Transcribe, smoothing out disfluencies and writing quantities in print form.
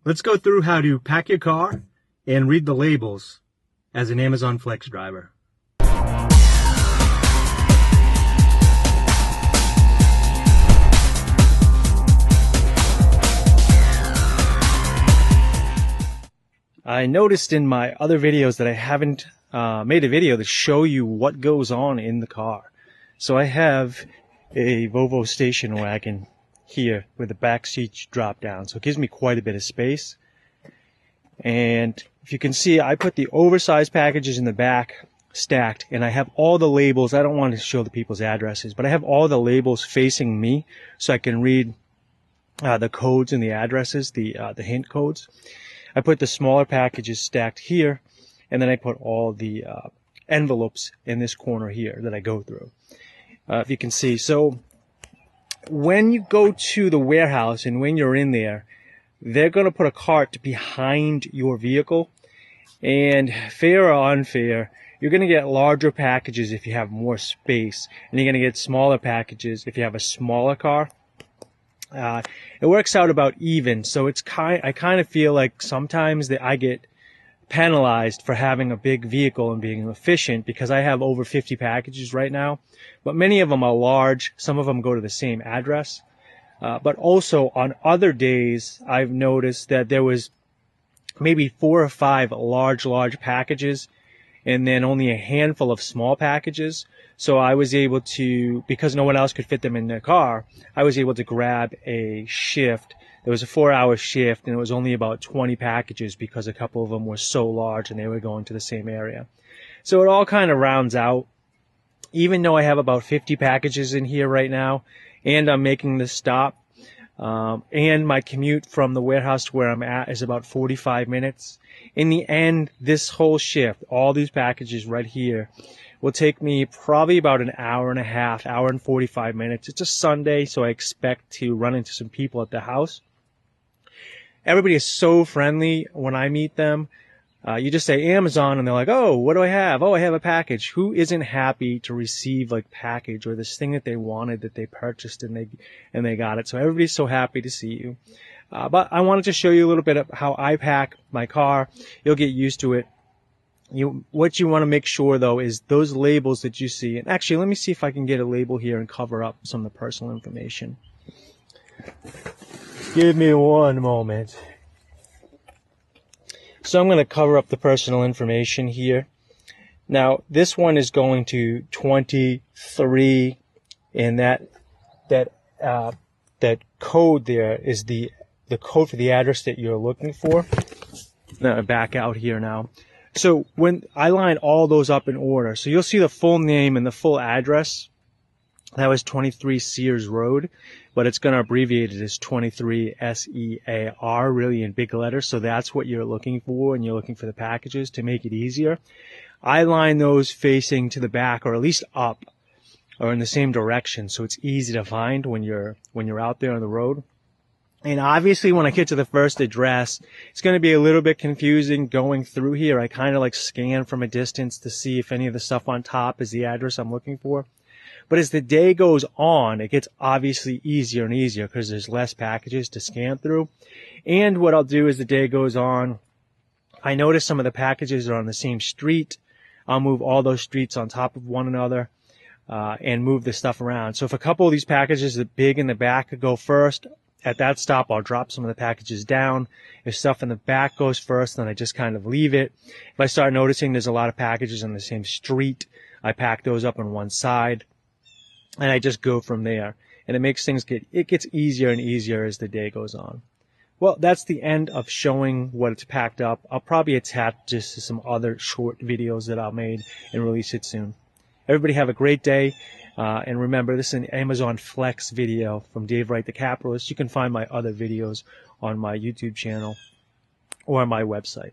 Let's go through how to pack your car and read the labels as an Amazon Flex driver. I noticed in my other videos that I haven't made a video to show you what goes on in the car. So I have a Volvo station wagon here with the back seats drop down, so it gives me quite a bit of space. And if you can see, I put the oversized packages in the back stacked, and I have all the labels. I don't want to show the people's addresses, but I have all the labels facing me so I can read the codes and the addresses, the hint codes. I put the smaller packages stacked here, and then I put all the envelopes in this corner here that I go through. If you can see, so when you go to the warehouse and when you're in there, they're going to put a cart behind your vehicle, and fair or unfair, you're going to get larger packages if you have more space, and you're going to get smaller packages if you have a smaller car. It works out about even, so it's I kind of feel like sometimes that I get penalized for having a big vehicle and being efficient because I have over 50 packages right now, but many of them are large. Some of them go to the same address. But also on other days, I've noticed that there was maybe 4 or 5 large packages and then only a handful of small packages. So I was able to, because no one else could fit them in their car, I was able to grab a shift. There was a 4-hour shift, and it was only about 20 packages because a couple of them were so large and they were going to the same area. So it all kind of rounds out. Even though I have about 50 packages in here right now, and I'm making this stop, and my commute from the warehouse to where I'm at is about 45 minutes. In the end, this whole shift, all these packages right here, will take me probably about an hour and a half, hour and 45 minutes. It's a Sunday, so I expect to run into some people at the house. Everybody is so friendly when I meet them. You just say Amazon and they're like, oh, what do I have? Oh, I have a package. Who isn't happy to receive like package or this thing that they wanted that they purchased and they got it? So everybody's so happy to see you. But I wanted to show you a little bit of how I pack my car. You'll get used to it. What you want to make sure though is those labels that you see. And actually, let me see if I can get a label here and cover up some of the personal information. Give me one moment. So I'm going to cover up the personal information here. Now, this one is going to 23, and that code there is the code for the address that you're looking for. Now, back out here now. So when I line all those up in order, so you'll see the full name and the full address. That was 23 Sears Road, but it's going to abbreviate it as 23 SEAR, really in big letters. So that's what you're looking for, and you're looking for the packages to make it easier. I line those facing to the back, or at least up, or in the same direction, so it's easy to find when you're out there on the road. And obviously, when I get to the first address, it's going to be a little bit confusing going through here. I kind of like scan from a distance to see if any of the stuff on top is the address I'm looking for. But as the day goes on, it gets obviously easier and easier because there's less packages to scan through. And what I'll do as the day goes on, I notice some of the packages are on the same street. I'll move all those streets on top of one another and move the stuff around. So if a couple of these packages that big in the back go first, at that stop I'll drop some of the packages down. If stuff in the back goes first, then I just kind of leave it. If I start noticing there's a lot of packages on the same street, I pack those up on one side. And I just go from there. And it makes things gets easier and easier as the day goes on. Well, that's the end of showing what it's packed up. I'll probably attach just to some other short videos that I'll make and release it soon. Everybody have a great day. And remember, this is an Amazon Flex video from Dave Wright the Capitalist. You can find my other videos on my YouTube channel or on my website.